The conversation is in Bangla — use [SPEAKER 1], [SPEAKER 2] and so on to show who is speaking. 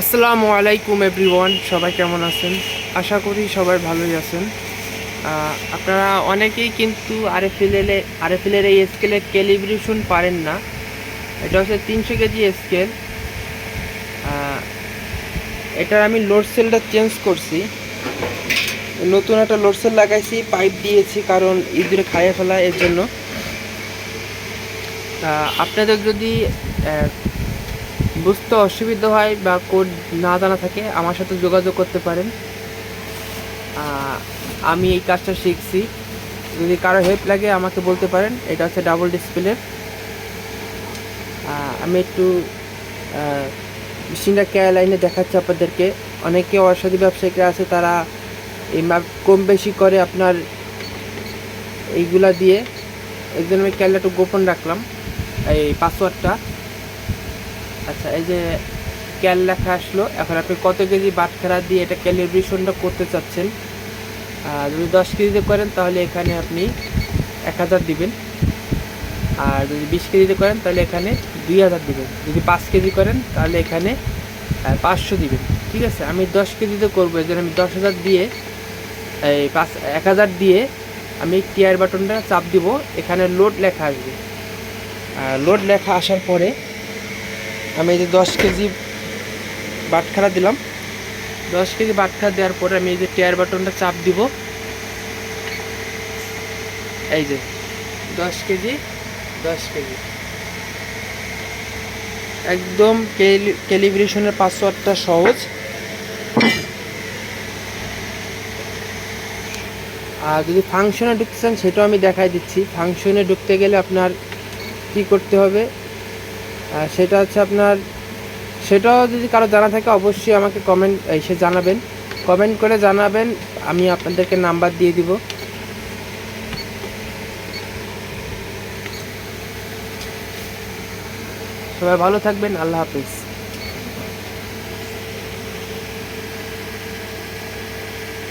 [SPEAKER 1] আসসালামু আলাইকুম এভরিওয়ান, সবাই কেমন আছেন? আশা করি সবাই ভালোই আছেন। আপনারা অনেকেই কিন্তু আরএফএলের এই স্কেলের ক্যালিব্রেশন পারেন না। এটা হচ্ছে 300 কেজি স্কেল। এটার আমি লোড সেলটা চেঞ্জ করছি, নতুন একটা লোড সেল লাগাইছি, পাইপ দিয়েছি কারণ ইঁদুরে খাইয়ে ফেলা এর জন্য। আপনাদের যদি বুঝতে অসুবিধা হয় বা কোড না জানা থাকে আমার সাথে যোগাযোগ করতে পারেন। আমি এই কাজটা শিখছি, যদি কারো হেল্প লাগে আমাকে বলতে পারেন। এটা হচ্ছে ডাবল ডিসপ্লের। আমি একটু মেশিনটা কেয়া লাইনে দেখাচ্ছি আপনাদেরকে। অনেকে অসাধু ব্যবসায়িকরা আছে, তারা এই মাপ কম বেশি করে আপনার এইগুলা দিয়ে। এর জন্য আমি ক্যালটা একটু গোপন রাখলাম, এই পাসওয়ার্ডটা। আচ্ছা, এই যে ক্যাল লেখা আসলো। এখন আপনি কত কেজি বাটখারা দিয়ে এটা ক্যালিব্রেশনটা করতে চাচ্ছেন। যদি 10 কেজিতে করেন তাহলে এখানে আপনি 1000 দিবেন, আর যদি 20 কেজিতে করেন তাহলে এখানে 2000 দিবেন। যদি 5 কেজি করেন তাহলে এখানে 500 দিবেন। ঠিক আছে, আমি 10 কেজিতে করবো, এর জন্য আমি 10,000 দিয়ে এই 1000 দিয়ে আমি টিআর বাটনটা চাপ দিব। এখানে লোড লেখা আসবে। লোড লেখা আসার পরে আমি এই যে 10 কেজি বাটখারা দিলাম। 10 কেজি বাটখারা দেওয়ার পরে আমি এই যে টিআর বাটনটা চাপ দিব। এই যে 10 কেজি 10 কেজি একদম ক্যালিব্রেশনের পাসওয়ার্ডটা সহজ। আর যদি ফাংশনে ঢুকতে চান সেটাও আমি দেখাই দিচ্ছি। ফাংশনে ঢুকতে গেলে আপনার কি করতে হবে সেটা হচ্ছে আপনার, সেটাও যদি কারো জানা থাকে অবশ্যই আমাকে কমেন্ট এসে জানাবেন, কমেন্ট করে জানাবেন, আমি আপনাদেরকে নাম্বার দিয়ে দিব। সবাই ভালো থাকবেন, আল্লাহ হাফিজ।